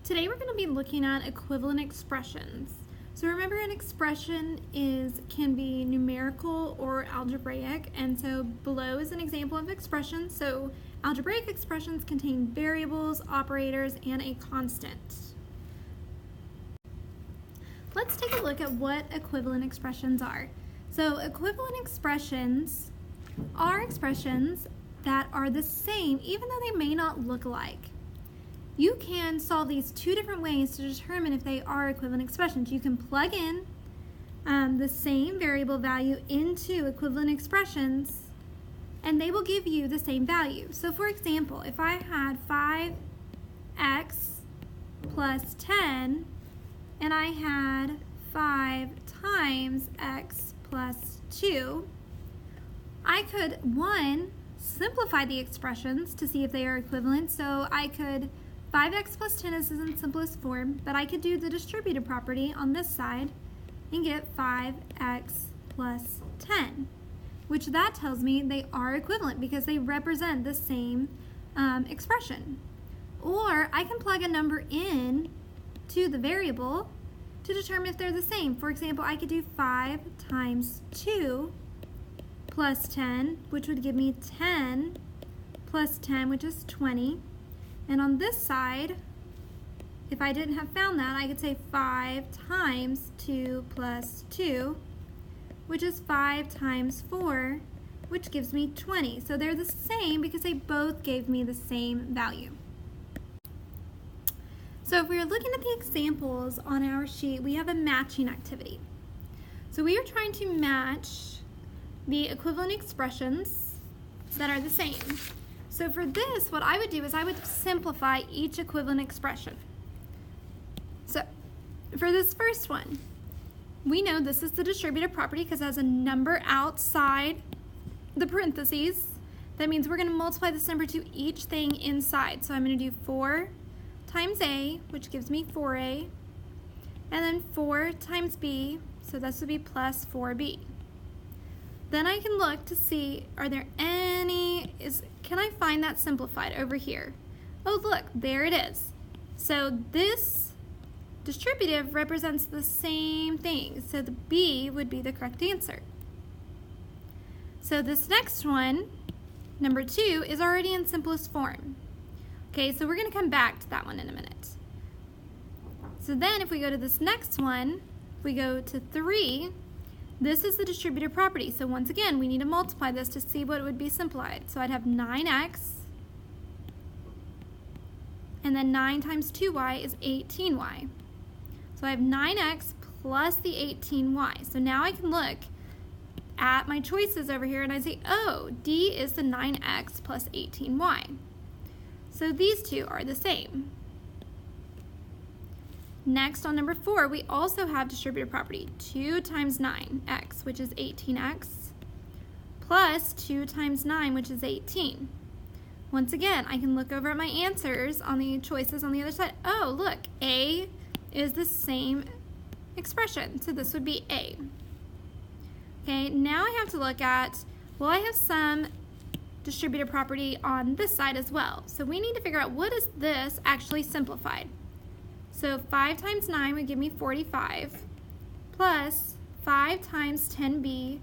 Today we're going to be looking at equivalent expressions. So remember, an expression can be numerical or algebraic, and so below is an example of expression. So algebraic expressions contain variables, operators, and a constant. Let's take a look at what equivalent expressions are. So equivalent expressions are expressions that are the same even though they may not look alike. You can solve these two different ways to determine if they are equivalent expressions. You can plug in the same variable value into equivalent expressions, and they will give you the same value. So for example, if I had 5x plus 10, and I had 5 times x plus 2, I could, simplify the expressions to see if they are equivalent. So I could 5x plus 10 is in simplest form, but I could do the distributive property on this side and get 5x plus 10, which that tells me they are equivalent because they represent the same expression. Or I can plug a number in to the variable to determine if they're the same. For example, I could do 5 times 2 plus 10, which would give me 10 plus 10, which is 20. And on this side, if I didn't have found that, I could say 5 times 2 plus 2, which is 5 times 4, which gives me 20. So they're the same because they both gave me the same value. So if we are looking at the examples on our sheet, we have a matching activity. So we are trying to match the equivalent expressions that are the same. So for this, what I would do is I would simplify each equivalent expression. So for this first one, we know this is the distributive property because it has a number outside the parentheses. That means we're going to multiply this number to each thing inside. So I'm going to do 4 times a, which gives me 4a, and then 4 times b, so this would be plus 4b. Then I can look to see, can I find that simplified over here? Oh, look, there it is. So this distributive represents the same thing. So the B would be the correct answer. So this next one, number 2, is already in simplest form. Okay, so we're going to come back to that one in a minute. So then if we go to this next one, if we go to 3, this is the distributive property. So once again, we need to multiply this to see what would be simplified. So I'd have 9x, and then 9 times 2y is 18y. So I have 9x plus the 18y. So now I can look at my choices over here and I say, oh, D is the 9x plus 18y. So these two are the same. Next, on number 4, we also have distributive property. 2 times 9x, which is 18x, plus 2 times 9, which is 18. Once again, I can look over at my answers on the choices on the other side. Oh, look, A is the same expression, so this would be A. Okay, now I have to look at, well, I have some distributive property on this side as well. So we need to figure out what is this actually simplified. So 5 times 9 would give me 45, plus 5 times 10b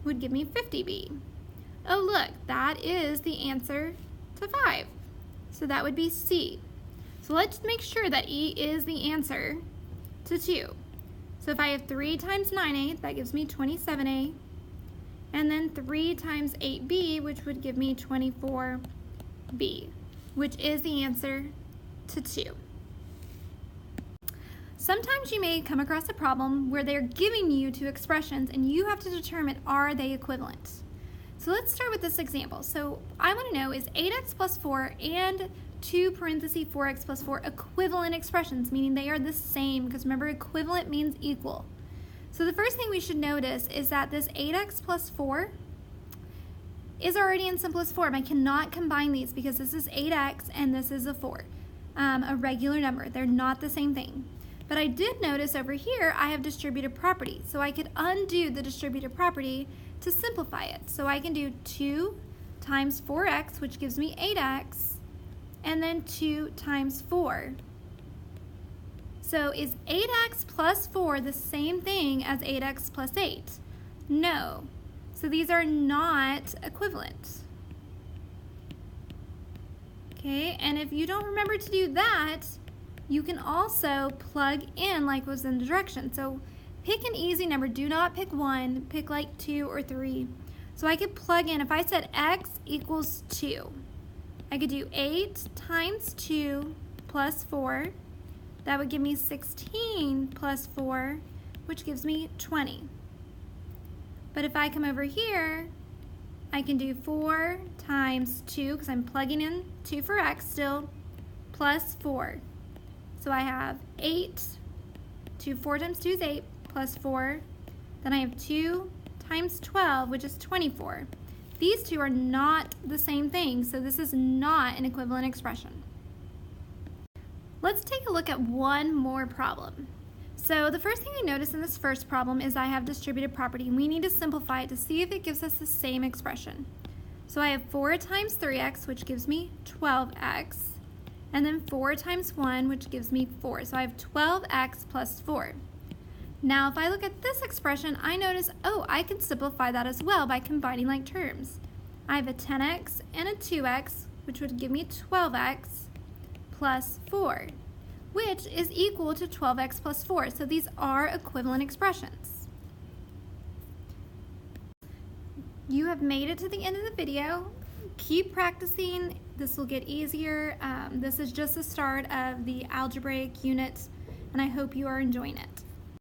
would give me 50b. Oh, look, that is the answer to 5. So that would be C. So let's make sure that E is the answer to 2. So if I have 3 times 9a, that gives me 27a. And then 3 times 8b, which would give me 24b, which is the answer to 2. Sometimes you may come across a problem where they're giving you two expressions and you have to determine, are they equivalent? So let's start with this example. So I want to know, is 8x plus 4 and 2 parentheses 4x plus 4 equivalent expressions, meaning they are the same, because remember, equivalent means equal. So the first thing we should notice is that this 8x plus 4 is already in simplest form. I cannot combine these because this is 8x and this is a 4, a regular number. They're not the same thing. But I did notice over here I have distributive property, so I could undo the distributive property to simplify it. So I can do 2 times 4x, which gives me 8x, and then 2 times 4, So is 8x plus 4 the same thing as 8x plus 8? No. So these are not equivalent. Okay, and if you don't remember to do that, you can also plug in like was in the direction. So pick an easy number. Do not pick 1. Pick like 2 or 3. So I could plug in, if I said x equals 2, I could do 8 times 2 plus 4. That would give me 16 plus 4, which gives me 20. But if I come over here, I can do 4 times 2, because I'm plugging in 2 for x still, plus 4. So I have 8, 4 times 2 is 8, plus 4. Then I have 2 times 12, which is 24. These two are not the same thing, so this is not an equivalent expression. Let's take a look at one more problem. So the first thing I notice in this first problem is I have distributed property, and we need to simplify it to see if it gives us the same expression. So I have 4 times 3x, which gives me 12x, and then 4 times 1, which gives me 4. So I have 12x plus 4. Now if I look at this expression, I notice, oh, I can simplify that as well by combining like terms. I have a 10x and a 2x, which would give me 12x plus 4, which is equal to 12x plus 4. So these are equivalent expressions. You have made it to the end of the video. Keep practicing. This will get easier. This is just the start of the algebraic unit, and I hope you are enjoying it.